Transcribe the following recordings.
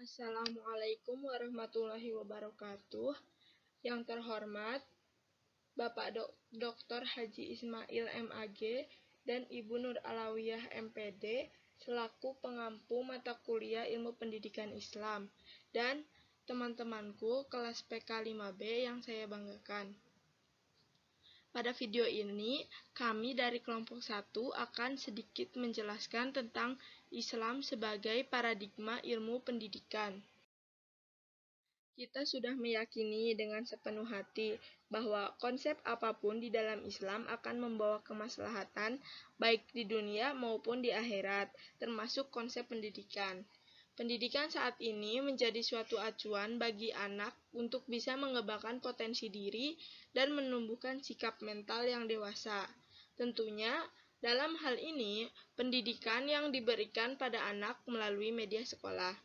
Assalamualaikum warahmatullahi wabarakatuh. Yang terhormat Bapak Dr. Haji Ismail MAG dan Ibu Nur Alawiyah MPD selaku pengampu mata kuliah Ilmu Pendidikan Islam dan teman-temanku kelas PK 5B yang saya banggakan. Pada video ini, kami dari kelompok 1 akan sedikit menjelaskan tentang Islam sebagai paradigma ilmu pendidikan. Kita sudah meyakini dengan sepenuh hati bahwa konsep apapun di dalam Islam akan membawa kemaslahatan baik di dunia maupun di akhirat, termasuk konsep pendidikan. Pendidikan saat ini menjadi suatu acuan bagi anak untuk bisa mengembangkan potensi diri dan menumbuhkan sikap mental yang dewasa. Tentunya, dalam hal ini, pendidikan yang diberikan pada anak melalui media sekolah.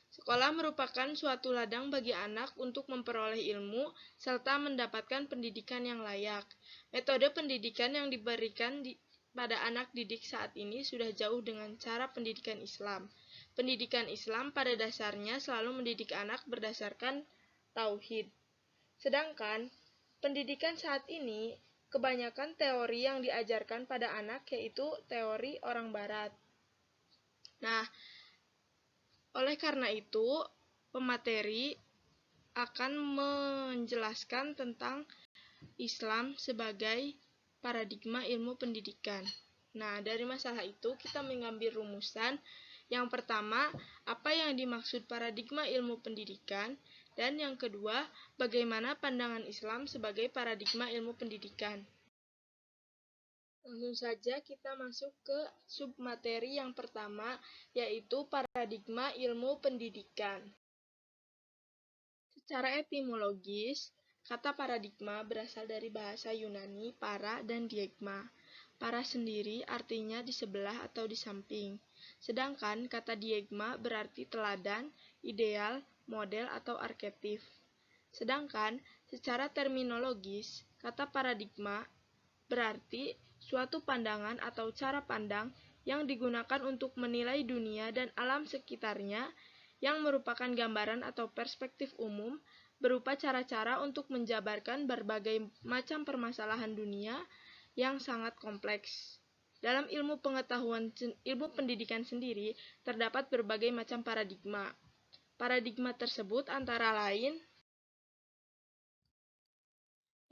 Sekolah merupakan suatu ladang bagi anak untuk memperoleh ilmu serta mendapatkan pendidikan yang layak. Metode pendidikan yang diberikan pada anak didik saat ini sudah jauh dengan cara pendidikan Islam. Pendidikan Islam pada dasarnya selalu mendidik anak berdasarkan tauhid. Sedangkan pendidikan saat ini kebanyakan teori yang diajarkan pada anak yaitu teori orang barat. Nah, oleh karena itu, pemateri akan menjelaskan tentang Islam sebagai paradigma ilmu pendidikan. Nah, dari masalah itu kita mengambil rumusan. Yang pertama, apa yang dimaksud paradigma ilmu pendidikan, dan yang kedua, bagaimana pandangan Islam sebagai paradigma ilmu pendidikan. Langsung saja kita masuk ke submateri yang pertama, yaitu paradigma ilmu pendidikan. Secara etimologis, kata paradigma berasal dari bahasa Yunani para dan diegma. Para sendiri artinya di sebelah atau di samping. Sedangkan kata diegma berarti teladan, ideal, model atau arketip. Sedangkan secara terminologis, kata paradigma berarti suatu pandangan atau cara pandang yang digunakan untuk menilai dunia dan alam sekitarnya yang merupakan gambaran atau perspektif umum berupa cara-cara untuk menjabarkan berbagai macam permasalahan dunia yang sangat kompleks. Dalam ilmu pendidikan sendiri terdapat berbagai macam paradigma. Paradigma tersebut antara lain: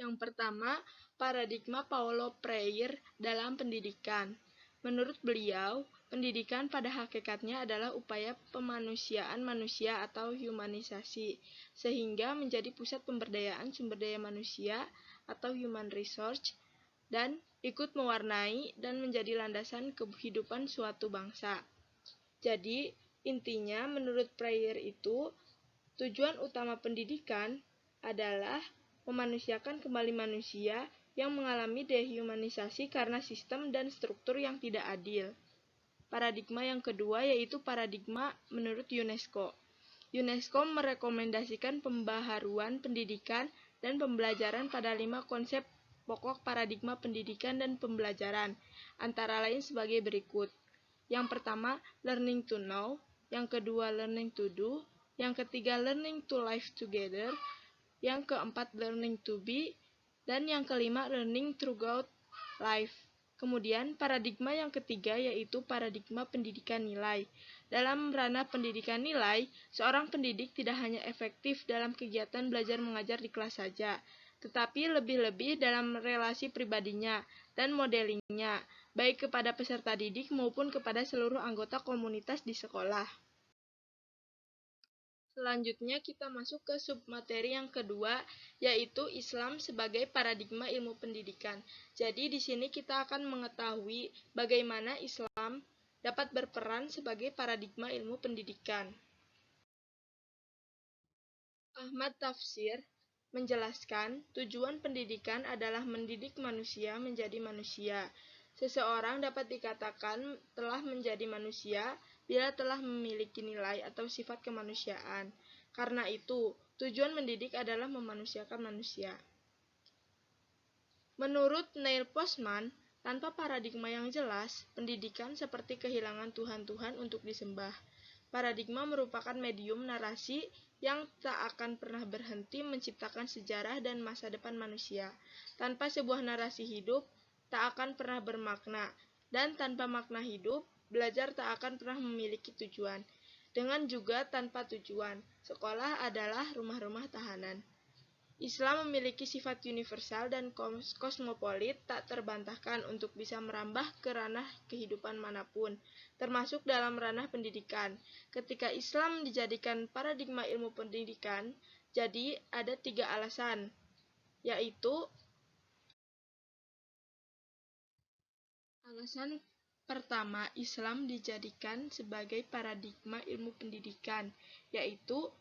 yang pertama, paradigma Paulo Freire dalam pendidikan. Menurut beliau, pendidikan pada hakikatnya adalah upaya pemanusiaan manusia atau humanisasi, sehingga menjadi pusat pemberdayaan sumber daya manusia atau human resource, dan ikut mewarnai dan menjadi landasan kehidupan suatu bangsa. Jadi, intinya menurut Freire itu, tujuan utama pendidikan adalah memanusiakan kembali manusia yang mengalami dehumanisasi karena sistem dan struktur yang tidak adil. Paradigma yang kedua yaitu paradigma menurut UNESCO. UNESCO merekomendasikan pembaharuan pendidikan dan pembelajaran pada 5 konsep pokok paradigma pendidikan dan pembelajaran, antara lain sebagai berikut. Yang pertama, learning to know. Yang kedua, learning to do. Yang ketiga, learning to live together. Yang keempat, learning to be. Dan yang kelima, learning throughout life. Kemudian, paradigma yang ketiga yaitu paradigma pendidikan nilai. Dalam ranah pendidikan nilai, seorang pendidik tidak hanya efektif dalam kegiatan belajar mengajar di kelas saja, tetapi lebih-lebih dalam relasi pribadinya dan modelingnya, baik kepada peserta didik maupun kepada seluruh anggota komunitas di sekolah. Selanjutnya kita masuk ke submateri yang kedua, yaitu Islam sebagai paradigma ilmu pendidikan. Jadi di sini kita akan mengetahui bagaimana Islam dapat berperan sebagai paradigma ilmu pendidikan. Ahmad Tafsir menjelaskan, tujuan pendidikan adalah mendidik manusia menjadi manusia. Seseorang dapat dikatakan telah menjadi manusia bila telah memiliki nilai atau sifat kemanusiaan. Karena itu, tujuan mendidik adalah memanusiakan manusia. Menurut Neil Postman, tanpa paradigma yang jelas, pendidikan seperti kehilangan Tuhan-Tuhan untuk disembah. Paradigma merupakan medium narasi yang tak akan pernah berhenti menciptakan sejarah dan masa depan manusia. Tanpa sebuah narasi hidup, tak akan pernah bermakna, dan tanpa makna hidup, belajar tak akan pernah memiliki tujuan. Dengan juga tanpa tujuan, sekolah adalah rumah-rumah tahanan. Islam memiliki sifat universal dan kosmopolit tak terbantahkan untuk bisa merambah ke ranah kehidupan manapun, termasuk dalam ranah pendidikan. Ketika Islam dijadikan paradigma ilmu pendidikan, jadi ada 3 alasan, yaitu alasan pertama, Islam dijadikan sebagai paradigma ilmu pendidikan, yaitu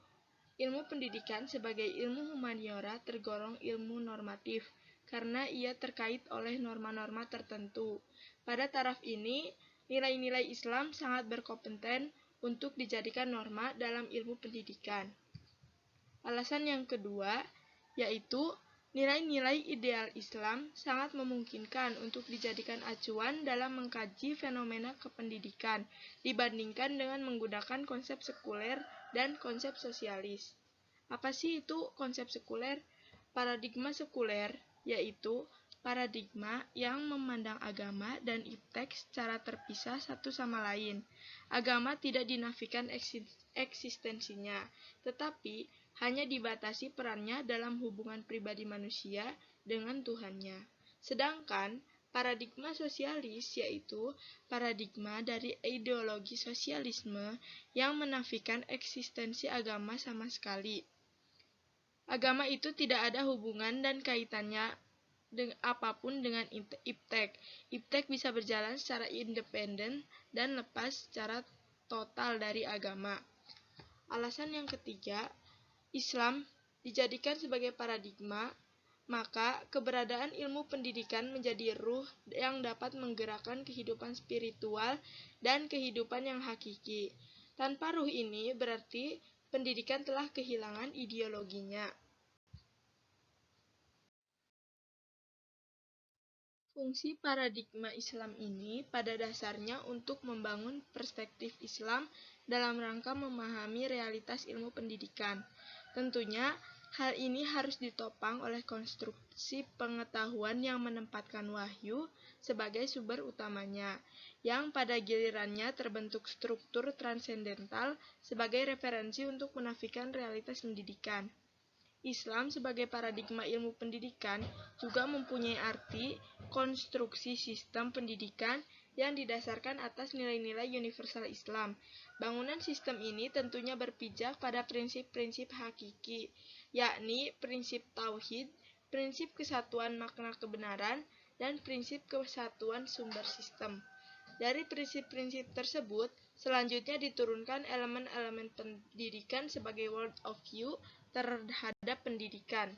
ilmu pendidikan sebagai ilmu humaniora tergolong ilmu normatif karena ia terkait oleh norma-norma tertentu. Pada taraf ini, nilai-nilai Islam sangat berkompeten untuk dijadikan norma dalam ilmu pendidikan. Alasan yang kedua, yaitu nilai-nilai ideal Islam sangat memungkinkan untuk dijadikan acuan dalam mengkaji fenomena kependidikan dibandingkan dengan menggunakan konsep sekuler dan konsep sosialis. Apa sih itu konsep sekuler? Paradigma sekuler yaitu paradigma yang memandang agama dan iptek secara terpisah satu sama lain. Agama tidak dinafikan eksistensinya, tetapi hanya dibatasi perannya dalam hubungan pribadi manusia dengan Tuhannya. Sedangkan paradigma sosialis yaitu paradigma dari ideologi sosialisme yang menafikan eksistensi agama sama sekali. Agama itu tidak ada hubungan dan kaitannya apapun dengan iptek. Iptek bisa berjalan secara independen dan lepas secara total dari agama. Alasan yang ketiga, Islam dijadikan sebagai paradigma, maka keberadaan ilmu pendidikan menjadi ruh yang dapat menggerakkan kehidupan spiritual dan kehidupan yang hakiki. Tanpa ruh ini berarti pendidikan telah kehilangan ideologinya. Fungsi paradigma Islam ini pada dasarnya untuk membangun perspektif Islam dalam rangka memahami realitas ilmu pendidikan. Tentunya, hal ini harus ditopang oleh konstruksi pengetahuan yang menempatkan wahyu sebagai sumber utamanya, yang pada gilirannya terbentuk struktur transendental sebagai referensi untuk menafikan realitas pendidikan. Islam sebagai paradigma ilmu pendidikan juga mempunyai arti konstruksi sistem pendidikan yang didasarkan atas nilai-nilai universal Islam. Bangunan sistem ini tentunya berpijak pada prinsip-prinsip hakiki, yakni prinsip tauhid, prinsip kesatuan makna kebenaran, dan prinsip kesatuan sumber sistem. Dari prinsip-prinsip tersebut, selanjutnya diturunkan elemen-elemen pendidikan sebagai world of view terhadap pendidikan.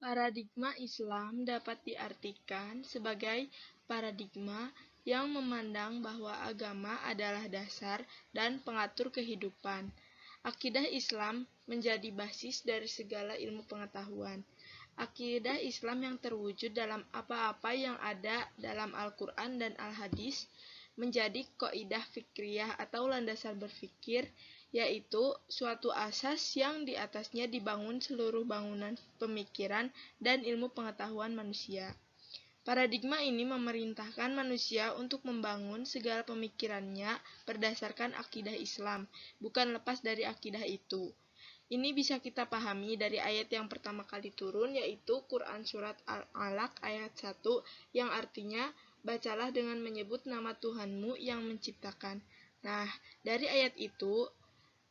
Paradigma Islam dapat diartikan sebagai paradigma yang memandang bahwa agama adalah dasar dan pengatur kehidupan. Akidah Islam menjadi basis dari segala ilmu pengetahuan. Akidah Islam yang terwujud dalam apa-apa yang ada dalam Al-Quran dan Al-Hadis menjadi kaidah fikriyah atau landasan berpikir, yaitu suatu asas yang di atasnya dibangun seluruh bangunan pemikiran dan ilmu pengetahuan manusia. Paradigma ini memerintahkan manusia untuk membangun segala pemikirannya berdasarkan akidah Islam, bukan lepas dari akidah itu. Ini bisa kita pahami dari ayat yang pertama kali turun, yaitu Quran Surat Al-Alaq ayat 1, yang artinya, bacalah dengan menyebut nama Tuhanmu yang menciptakan. Nah, dari ayat itu,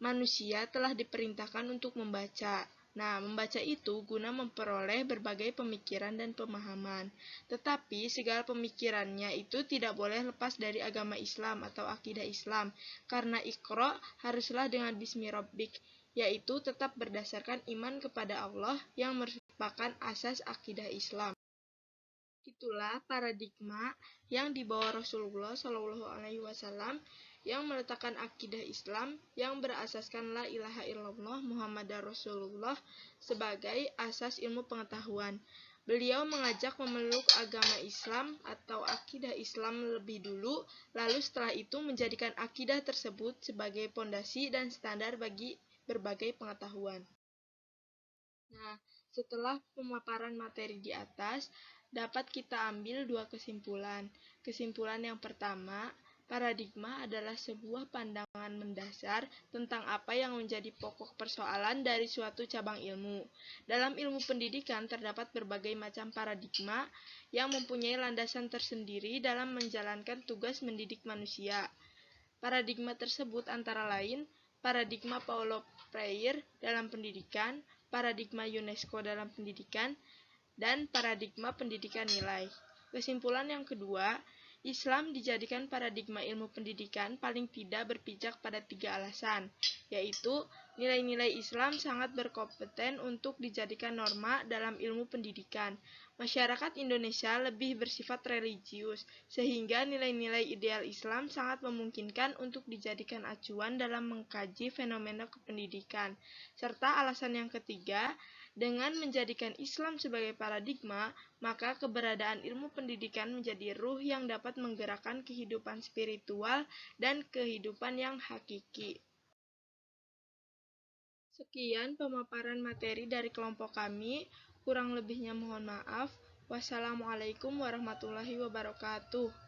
manusia telah diperintahkan untuk membaca. Nah, membaca itu guna memperoleh berbagai pemikiran dan pemahaman. Tetapi, segala pemikirannya itu tidak boleh lepas dari agama Islam atau akidah Islam, karena Iqra haruslah dengan Bismi Rabbik, yaitu tetap berdasarkan iman kepada Allah yang merupakan asas akidah Islam. Itulah paradigma yang dibawa Rasulullah SAW yang meletakkan akidah Islam yang berasaskan la ilaha illallah Muhammadar Rasulullah sebagai asas ilmu pengetahuan. Beliau mengajak memeluk agama Islam atau akidah Islam lebih dulu, lalu setelah itu menjadikan akidah tersebut sebagai pondasi dan standar bagi berbagai pengetahuan. Nah, setelah pemaparan materi di atas, dapat kita ambil dua kesimpulan. Kesimpulan yang pertama, paradigma adalah sebuah pandangan mendasar tentang apa yang menjadi pokok persoalan dari suatu cabang ilmu. Dalam ilmu pendidikan terdapat berbagai macam paradigma yang mempunyai landasan tersendiri dalam menjalankan tugas mendidik manusia. Paradigma tersebut antara lain paradigma Paulo Freire dalam pendidikan, paradigma UNESCO dalam pendidikan, dan paradigma pendidikan nilai. Kesimpulan yang kedua, Islam dijadikan paradigma ilmu pendidikan paling tidak berpijak pada 3 alasan, yaitu nilai-nilai Islam sangat berkompeten untuk dijadikan norma dalam ilmu pendidikan. Masyarakat Indonesia lebih bersifat religius, sehingga nilai-nilai ideal Islam sangat memungkinkan untuk dijadikan acuan dalam mengkaji fenomena kependidikan. Serta alasan yang ketiga, dengan menjadikan Islam sebagai paradigma, maka keberadaan ilmu pendidikan menjadi ruh yang dapat menggerakkan kehidupan spiritual dan kehidupan yang hakiki. Sekian pemaparan materi dari kelompok kami, kurang lebihnya mohon maaf. Wassalamualaikum warahmatullahi wabarakatuh.